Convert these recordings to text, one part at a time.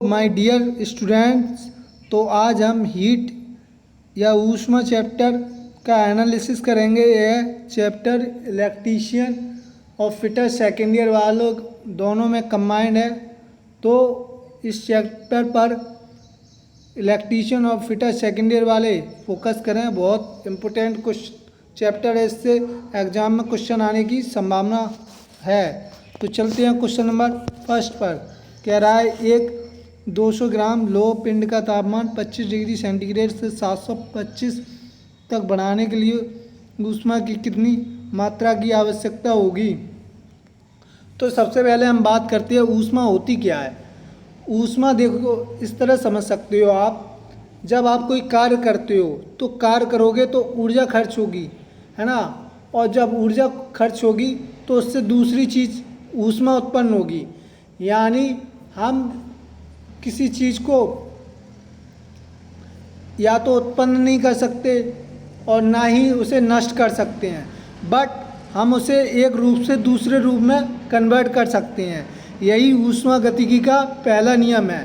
My dear students, तो आज हम हीट या ऊष्मा चैप्टर का एनालिसिस करेंगे। यह चैप्टर इलेक्ट्रीशियन और फिटर सेकेंड ईयर वालों दोनों में कंबाइंड है। तो इस चैप्टर पर इलेक्ट्रीशियन और फिटर सेकेंड ईयर वाले फोकस करें। बहुत इम्पोर्टेंट कुछ चैप्टर है, इससे एग्जाम में क्वेश्चन आने की संभावना है। तो चलते हैं क्वेश्चन नंबर फर्स्ट पर। कह रहा है एक 200 ग्राम लोह पिंड का तापमान 25 डिग्री सेंटीग्रेड से 725 तक बढ़ाने के लिए ऊष्मा की कितनी मात्रा की आवश्यकता होगी। तो सबसे पहले हम बात करते हैं ऊष्मा होती क्या है। ऊष्मा देखो इस तरह समझ सकते हो आप, जब आप कोई कार्य करते हो तो कार्य करोगे तो ऊर्जा खर्च होगी, है ना। और जब ऊर्जा खर्च होगी तो उससे दूसरी चीज़ ऊष्मा उत्पन्न होगी। यानी हम किसी चीज़ को या तो उत्पन्न नहीं कर सकते और ना ही उसे नष्ट कर सकते हैं, बट हम उसे एक रूप से दूसरे रूप में कन्वर्ट कर सकते हैं। यही ऊष्मा गतिकी का पहला नियम है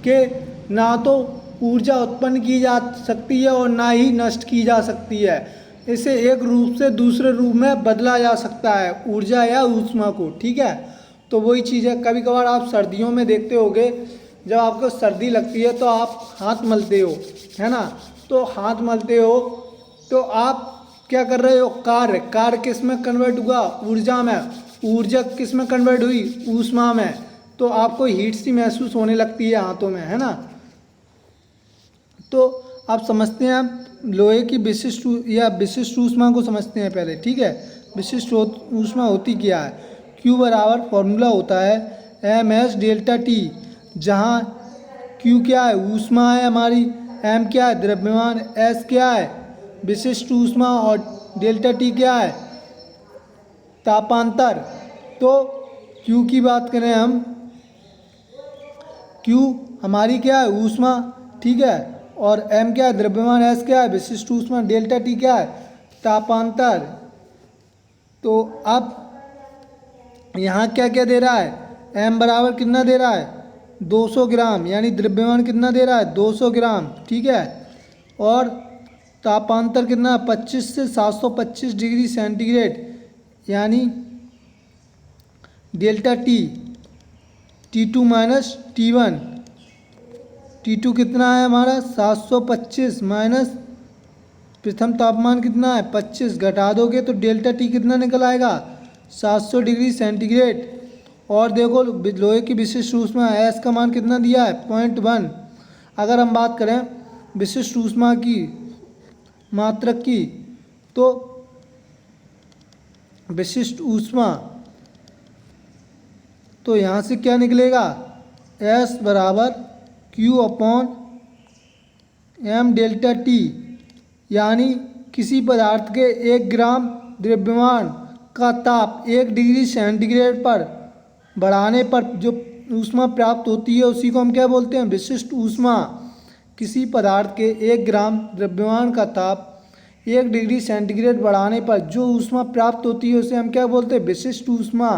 कि ना तो ऊर्जा उत्पन्न की जा सकती है और ना ही नष्ट की जा सकती है। इसे एक रूप से दूसरे रूप में बदला जा सकता है, ऊर्जा या ऊष्मा को, ठीक है। तो वही चीज़ है। कभी कभार आप सर्दियों में देखते होगे, जब आपको सर्दी लगती है तो आप हाथ मलते हो, है ना। तो हाथ मलते हो तो आप क्या कर रहे हो, कार्य किस में कन्वर्ट हुआ, ऊर्जा में। ऊर्जा किस में कन्वर्ट हुई, ऊष्मा में। तो आपको हीट सी महसूस होने लगती है हाथों में, है ना। तो आप समझते हैं लोहे की विशिष्ट ऊष्मा को समझते हैं पहले, ठीक है। विशिष्ट ऊष्मा होती क्या है। Q बराबर फॉर्मूला होता है ms डेल्टा टी, जहाँ Q क्या है, ऊष्मा है हमारी, m क्या है, द्रव्यमान, s क्या है, विशिष्ट ऊष्मा, और डेल्टा टी क्या है, तापांतर। तो Q की बात करें हम, Q हमारी क्या है, ऊष्मा, ठीक है। और m क्या है, द्रव्यमान, s क्या है, विशिष्ट ऊष्मा, डेल्टा टी क्या है, तापांतर। तो अब यहाँ क्या क्या दे रहा है, m बराबर कितना दे रहा है, 200 ग्राम, यानी द्रव्यमान कितना दे रहा है, 200 ग्राम, ठीक है। और तापांतर कितना, 25 से 725 डिग्री सेंटीग्रेड, यानी delta T, T2 minus T1। T2 कितना है हमारा, 725 माइनस प्रथम तापमान कितना है, 25, घटा दोगे तो डेल्टा टी कितना निकल आएगा, 700 डिग्री सेंटीग्रेड। और देखो लोहे की विशिष्ट ऊष्मा एस का मान कितना दिया है, 0.1। अगर हम बात करें विशिष्ट ऊष्मा की मात्रक की, तो विशिष्ट ऊष्मा, तो यहाँ से क्या निकलेगा, एस बराबर Q upon m delta T, यानी किसी पदार्थ के 1 ग्राम द्रव्यमान का ताप 1 डिग्री सेंटीग्रेड पर बढ़ाने पर जो ऊष्मा प्राप्त होती है उसी को हम क्या बोलते हैं, विशिष्ट ऊष्मा। किसी पदार्थ के 1 ग्राम द्रव्यमान का ताप 1 डिग्री सेंटीग्रेड बढ़ाने पर जो ऊष्मा प्राप्त होती है उसे हम क्या बोलते हैं, विशिष्ट ऊष्मा,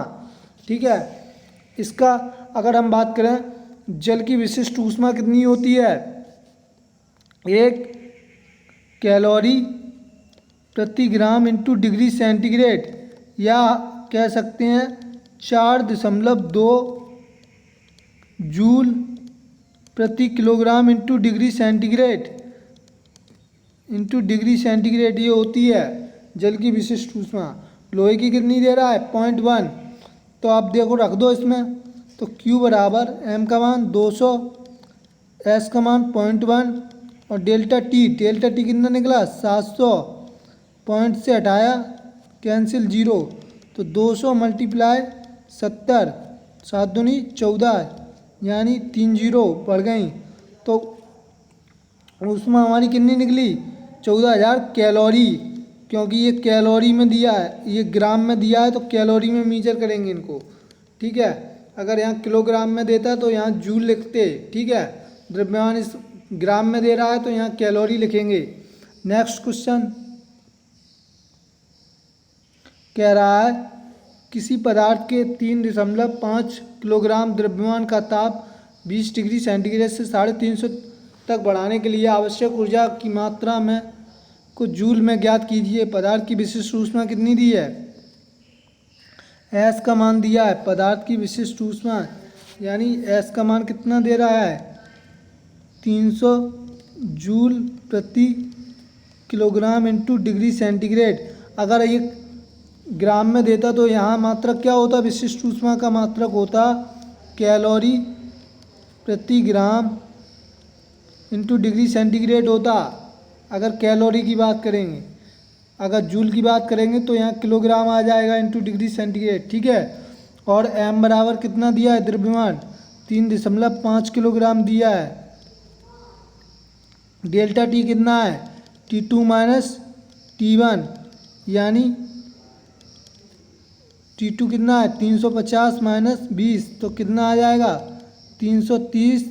ठीक है। इसका अगर हम बात करें, जल की विशिष्ट ऊष्मा कितनी होती है, 1 कैलोरी प्रति ग्राम इंटू डिग्री सेंटीग्रेड, या कह सकते हैं 4.2 जूल प्रति किलोग्राम इंटू डिग्री सेंटीग्रेड, ये होती है जल की विशिष्ट ऊष्मा। लोहे की कितनी दे रहा है, 0.1। तो आप देखो रख दो इसमें, तो Q बराबर m का मान 200, s का मान 0.1 और डेल्टा टी कितना निकला, 700, पॉइंट से हटाया कैंसिल 0, तो 200 मल्टीप्लाई 70, 7 दूनी 14, यानी 3 जीरो बढ़ गई। तो ऊष्मा हमारी कितनी निकली, 14,000 कैलोरी, क्योंकि ये कैलोरी में दिया है, ये ग्राम में दिया है, तो कैलोरी में मीजर करेंगे इनको, ठीक है। अगर यहाँ किलोग्राम में देता है तो यहाँ जूल लिखते, ठीक है। द्रव्यमान इस ग्राम में दे रहा है तो यहाँ कैलोरी लिखेंगे। नेक्स्ट क्वेश्चन कह रहा है किसी पदार्थ के 3.5 किलोग्राम द्रव्यमान का ताप 20 डिग्री सेंटीग्रेड से 350 तक बढ़ाने के लिए आवश्यक ऊर्जा की मात्रा में को जूल में ज्ञात कीजिए। पदार्थ की विशिष्ट ऊष्मा कितनी दी है? एस का मान दिया है। पदार्थ की विशिष्ट ऊष्मा यानी एस का मान कितना दे रहा है? 300 जूल प्रति किलोग्राम इंटू डिग्री सेंटीग्रेड। अगर ये ग्राम में देता तो यहाँ मात्रक क्या होता? विशिष्ट ऊष्मा का मात्रक होता कैलोरी प्रति ग्राम इंटू डिग्री सेंटीग्रेड होता, अगर कैलोरी की बात करेंगे। अगर जूल की बात करेंगे तो यहाँ किलोग्राम आ जाएगा इंटू डिग्री सेंटीग्रेड, ठीक है। और एम बराबर कितना दिया है? द्रव्यमान 3.5 किलोग्राम दिया है। डेल्टा टी कितना है? T2 माइनस T1 यानी T2 कितना है? 350 माइनस 20 तो कितना आ जाएगा? 330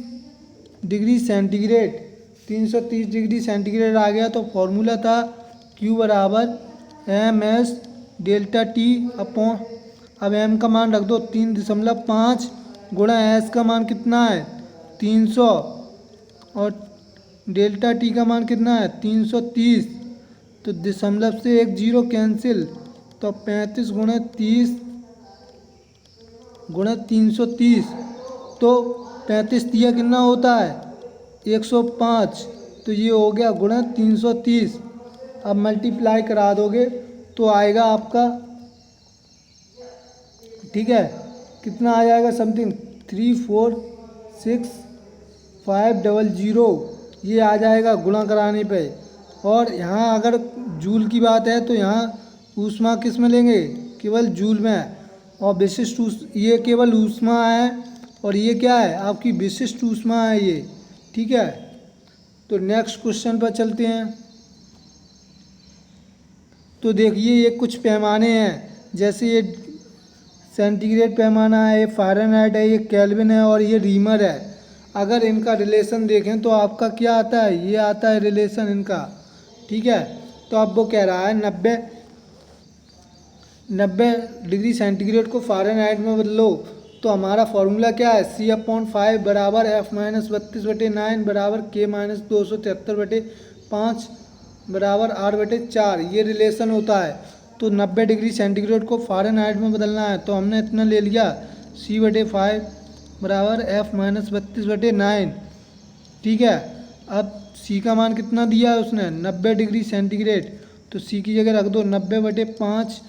डिग्री सेंटीग्रेड। 330 डिग्री सेंटीग्रेड आ गया। तो फॉर्मूला था Q बराबर MS डेल्टा टी अपॉन, अब M का मान रख दो 3.5 गुणा S का मान कितना है? 300 और डेल्टा टी का मान कितना है? 330। तो दशमलव से एक जीरो कैंसिल, तो 35 गुणे 30 गुणे 330, तो 35 दिया कितना होता है? 105। तो ये हो गया गुणा 330। अब मल्टीप्लाई करा दोगे तो आएगा आपका, ठीक है, कितना आ जाएगा? समथिंग 346,500 ये आ जाएगा गुणा कराने पे। और यहाँ अगर जूल की बात है तो यहाँ ऊष्मा किस में लेंगे? केवल जूल में। और विशिष्ट ये केवल ऊष्मा है और ये क्या है? आपकी विशिष्ट ऊष्मा है ये, ठीक है। तो नेक्स्ट क्वेश्चन पर चलते हैं। तो देखिए ये कुछ पैमाने हैं, जैसे ये सेंटीग्रेड पैमाना है, ये फ़ारेनहाइट है, ये केल्विन है और ये रीमर है। अगर इनका रिलेशन देखें तो आपका क्या आता है? ये आता है रिलेशन इनका, ठीक है। तो अब वो कह रहा है 90 डिग्री सेंटीग्रेड को फ़ारेनहाइट में बदलो। तो हमारा फॉर्मूला क्या है? C/5 बराबर F-32/9 बराबर K-273/5 बराबर 8/4 ये रिलेशन होता है। तो 90 डिग्री सेंटीग्रेड को फ़ारेनहाइट में बदलना है, तो हमने इतना ले लिया C/5 बराबर F-32/9, ठीक है। अब C का मान कितना दिया है उसने? 90 डिग्री सेंटीग्रेड। तो C की जगह रख दो 90/5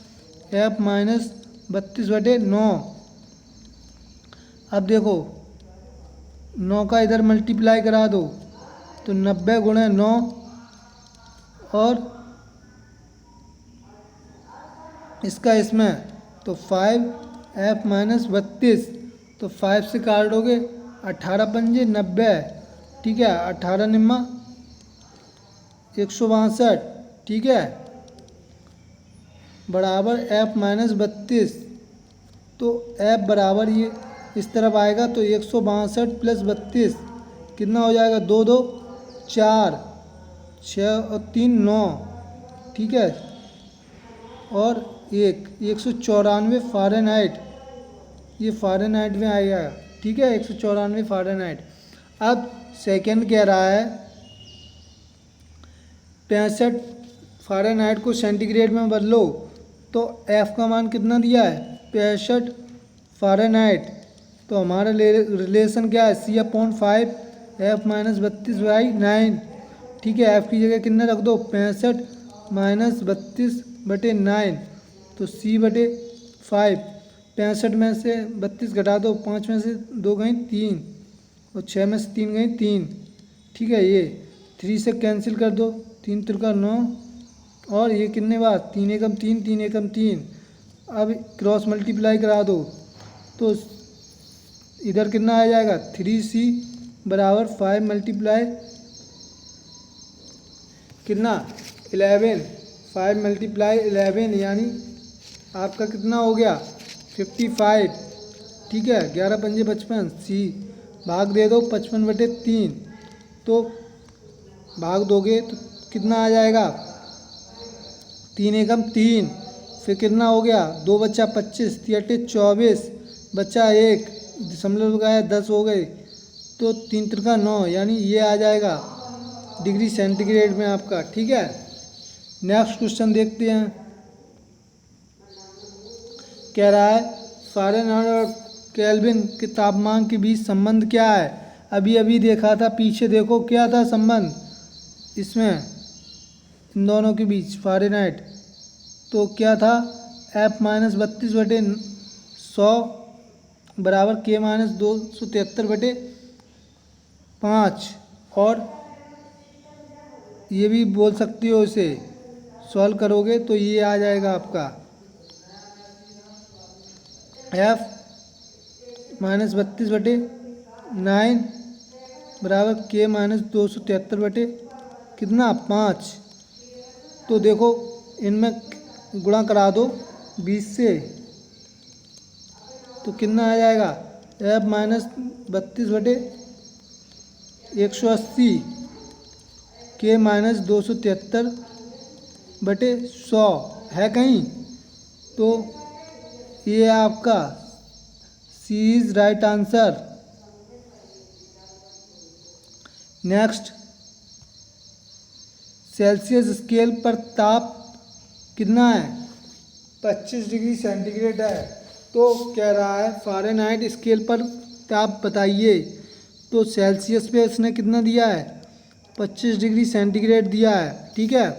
F-32/9। अब देखो 9 का इधर मल्टीप्लाई करा दो, तो 90 गुणे 9 और इसका इसमें तो 5F-32, तो 5 से काट दोगे 18 पंजे 90, ठीक है। 18 निम्मा 162, ठीक है, बराबर F-32। तो F बराबर ये इस तरफ आएगा तो 162 प्लस 32 कितना हो जाएगा? 2 2 4 6 और 3 9, ठीक है। और 194 फ़ारेनहाइट, ये फ़ारेनहाइट में आएगा, ठीक है, 194 फ़ारेनहाइट। अब सेकंड कह रहा है 65 फ़ारेनहाइट को सेंटीग्रेड में बदलो। तो F का मान कितना दिया है? 65 फ़ारेनहाइट। तो हमारा रिलेशन क्या है? C/5 F-32/9, ठीक है। F की जगह कितना रख दो? 65 माइनस 32/9, तो C/5। 65 में से 32 घटा दो, 5 में से 2 गई 3 और 6 में से 3 गई 3, ठीक है। ये 3 से कैंसिल कर दो, 3 त्रिका 9 और ये कितने बार? 3 एकम 3 3 एकम 3। अब क्रॉस मल्टीप्लाई करा दो तो इधर कितना आ जाएगा? 3C बराबर 5 मल्टीप्लाई कितना? 11, 5 मल्टीप्लाई 11 यानी आपका कितना हो गया? 55, ठीक है। 11 पंजे 55, C भाग दे दो 55/3, तो भाग दोगे तो कितना आ जाएगा? 3 एकम 3, फिर कितना हो गया? 2 बच्चा 25, 3 24 बच्चा 1 दशमलव लगाया 10 हो गए, तो 3 त्रिका 9, यानी ये आ जाएगा डिग्री सेंटीग्रेड में आपका। ठीक है, नेक्स्ट क्वेश्चन देखते हैं। कह रहा है फ़ारेनहाइट और केल्विन के तापमान के बीच संबंध क्या है। अभी अभी देखा था, पीछे देखो क्या था संबंध इसमें, इन दोनों के बीच फ़ारेनहाइट तो क्या था, F-32/100 बराबर K-273/5। और ये भी बोल सकती हो, इसे सॉल्व करोगे तो ये आ जाएगा आपका F-32/9 बराबर K-273 कितना 5। तो देखो इनमें गुणा करा दो 20 से, तो कितना आ जाएगा F-32/180 K-273/100 है कहीं, तो ये आपका C is right answer. Next, Celsius scale पर ताप कितना है, 25 डिग्री सेंटीग्रेड है। तो कह रहा है फ़ारेनहाइट स्केल पर ताप बताइए, तो सेल्सियस पे इसने कितना दिया है, 25 डिग्री सेंटीग्रेड दिया है। ठीक है,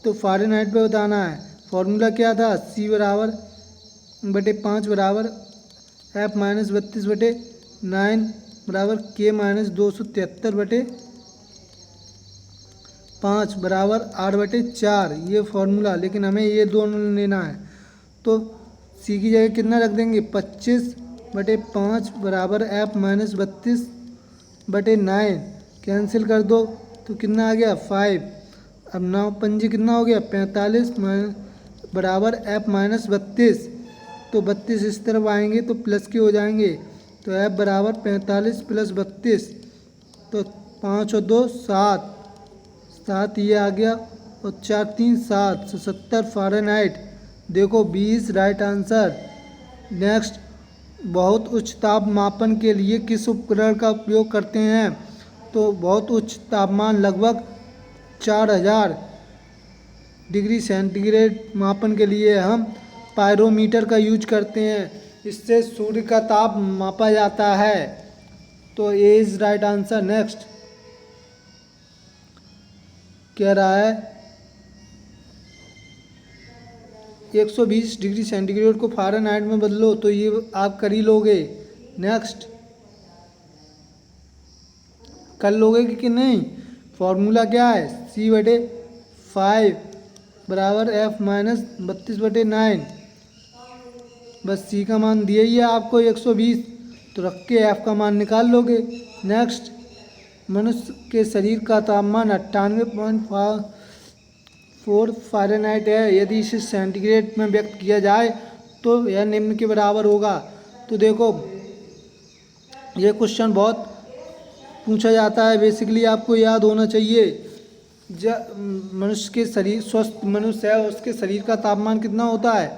तो फ़ारेनहाइट पे बताना है। फॉर्मूला क्या था, C/5 बराबर F-32/9 बराबर K-273/5 बराबर 8/4, ये फॉर्मूला। लेकिन हमें ये दोनों लेना है, तो सी की जगह कितना रख देंगे, 25/5 बराबर F-32/9 कैंसिल कर दो तो कितना आ गया 5। अब 9 पंजे कितना हो गया 45 बराबर F-32, तो 32 इस तरफ आएंगे तो प्लस के हो जाएंगे, तो F बराबर 45 + 32, तो 5 और 2 7, 7 ये आ गया और 4 3 7, 70 फ़ारेनहाइट। देखो 20 राइट आंसर। नेक्स्ट, बहुत उच्च ताप मापन के लिए किस उपकरण का उपयोग करते हैं। तो बहुत उच्च तापमान लगभग 4000 डिग्री सेंटीग्रेड मापन के लिए हम पायरोमीटर का यूज करते हैं, इससे सूर्य का ताप मापा जाता है। तो ए इज राइट आंसर। नेक्स्ट कह रहा है 120 डिग्री सेंटीग्रेड को फ़ारेनहाइट में बदलो, तो ये आप कर ही लोगे। नेक्स्ट, कर लोगे कि नहीं। फॉर्मूला क्या है, C/5 बराबर F-32/9, बस सी का मान दिया ही है आपको 120, तो रख के एफ का मान निकाल लोगे। नेक्स्ट, मनुष्य के शरीर का तापमान 98.4 फ़ारेनहाइट है। यदि इसे सेंटीग्रेड में व्यक्त किया जाए तो यह निम्न के बराबर होगा। तो देखो ये क्वेश्चन बहुत पूछा जाता है, बेसिकली आपको याद होना चाहिए। मनुष्य के शरीर, स्वस्थ मनुष्य है उसके शरीर का तापमान कितना होता है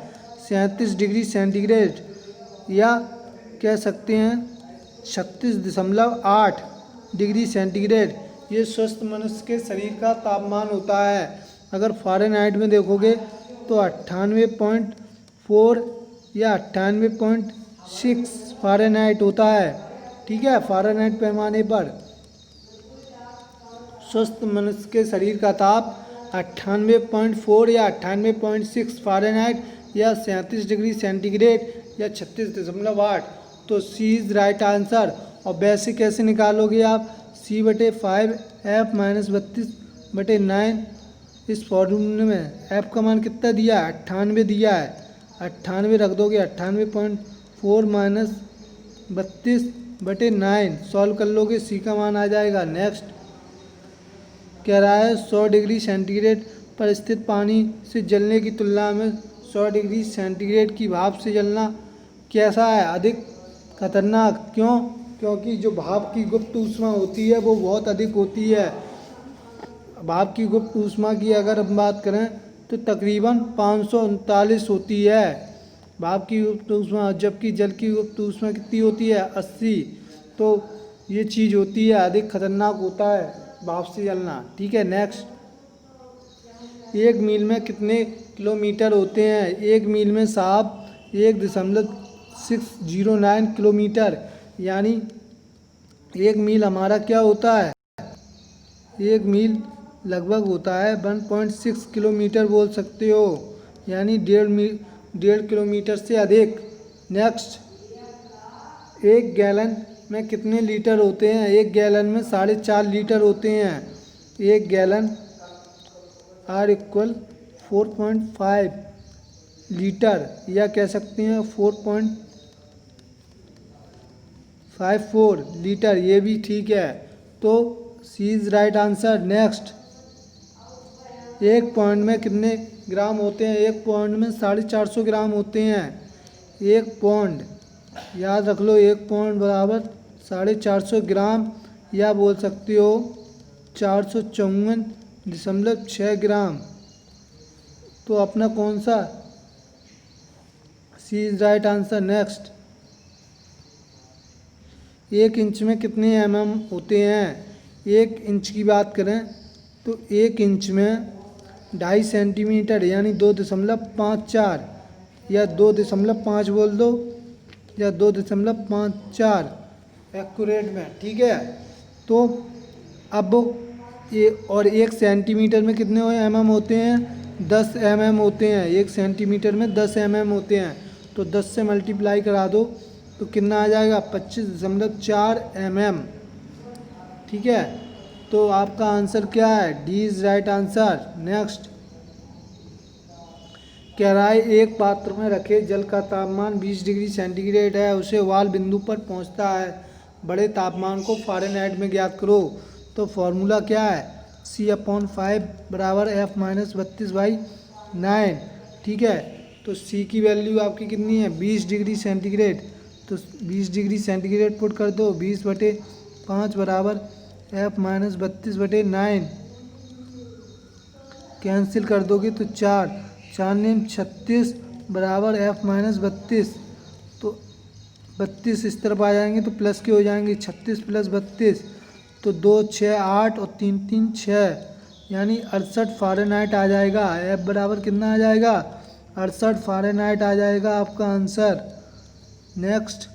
37 डिग्री सेंटीग्रेड, या कह सकते हैं 36.8 डिग्री सेंटीग्रेड। ये स्वस्थ मनुष्य के शरीर का तापमान होता है। अगर फ़ारेनहाइट में देखोगे तो 98.4 या 98.6 फ़ारेनहाइट होता है। ठीक है, फ़ारेनहाइट पैमाने पर स्वस्थ मनुष्य के शरीर का ताप 98.4 या 98.6 फ़ारेनहाइट या 37 डिग्री सेंटीग्रेड या 36.8। तो सी इज़ राइट आंसर। और वैसे कैसे निकालोगे आप, C/5 F-32/9, इस फॉर्मूले में F का मान कितना दिया है 98 दिया है, 98 रख दोगे, 98.4 - 32/9 सॉल्व कर लोगे, सी का मान आ जाएगा। नेक्स्ट कह रहा है 100 डिग्री सेंटीग्रेड पर स्थित पानी से जलने की तुलना में 100 डिग्री सेंटीग्रेड की भाप से जलना कैसा है, अधिक खतरनाक। क्यों? क्योंकि जो भाप की गुप्त ऊष्मा होती है वो बहुत अधिक होती है। भाप की गुप्त ऊष्मा की अगर हम बात करें तो तकरीबन 539 होती है भाप की गुप्त ऊष्मा, जबकि जल की गुप्त ऊष्मा कितनी होती है 80। तो ये चीज़ होती है, अधिक खतरनाक होता है भाप से जलना। ठीक है, नेक्स्ट, 1 मील में कितने किलोमीटर होते हैं? 1 मील में साहब 1.609 किलोमीटर, यानी 1 मील हमारा क्या होता है? 1 मील लगभग होता है 1.6 किलोमीटर बोल सकते हो, यानी 1.5 किलोमीटर से अधिक। नेक्स्ट, 1 गैलन में कितने लीटर होते हैं? 1 गैलन में 4.5 लीटर होते हैं। 1 गैलन आर इक्वल 4.5 लीटर, या कह सकते हैं 4.54 लीटर, ये भी ठीक है। तो C is right answer. Next, 1 pound में कितने ग्राम होते हैं? 1 पौंड में 450 ग्राम होते हैं। 1 पौंड, याद रख लो, 1 पौंड बराबर 450 ग्राम, या बोल सकते हो 454.6 ग्राम। तो अपना कौन सा? C is right answer. Next, 1 inch में कितने होते हैं? 1 इंच की बात करें तो 1 इंच में 2.5 सेंटीमीटर, यानी 2.54, या 2.5 बोल दो, या 2.54 एक्यूरेट में। ठीक है, तो अब ये, और 1 सेंटीमीटर में कितने होते हैं? 10 होते हैं। 1 सेंटीमीटर में 10 होते हैं, तो 10 से मल्टीप्लाई करा दो तो कितना आ जाएगा? 25.4 ठीक है, तो आपका आंसर क्या है? D is right answer. Next, कढ़ाई एक पात्र में रखे जल का तापमान 20 डिग्री सेंटीग्रेड है, उसे उबाल बिंदु पर पहुंचता है, बड़े तापमान को फ़ारेनहाइट में ज्ञात करो। तो फॉर्मूला क्या है? C/5 बराबर F-32/9। ठीक है, तो C की वैल्यू आपकी कितनी है? 20 डिग्री सेंटीग्रेड, तो 20 डिग्री सेंटीग्रेड पुट कर दो, 20/5 बराबर F-32/9, कैंसिल कर दोगे तो 4 36 बराबर F-32, तो 32 इस तरफ आ जाएंगे तो प्लस के हो जाएंगे, 36 + 32, तो 2 6 8 और 3 3 6, यानी 68 फ़ारेनहाइट आ जाएगा। F बराबर कितना आ जाएगा? 68 फ़ारेनहाइट आ जाएगा आपका आंसर। नेक्स्ट,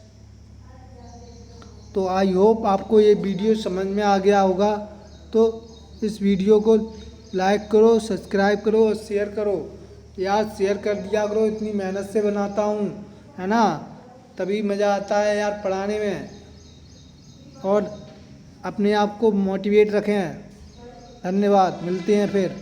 तो आई होप आपको ये वीडियो समझ में आ गया होगा। तो इस वीडियो को लाइक करो, सब्सक्राइब करो और शेयर करो। यार शेयर कर दिया करो, इतनी मेहनत से बनाता हूँ, है ना, तभी मज़ा आता है यार पढ़ाने में। और अपने आप को मोटिवेट रखें। धन्यवाद, मिलते हैं फिर।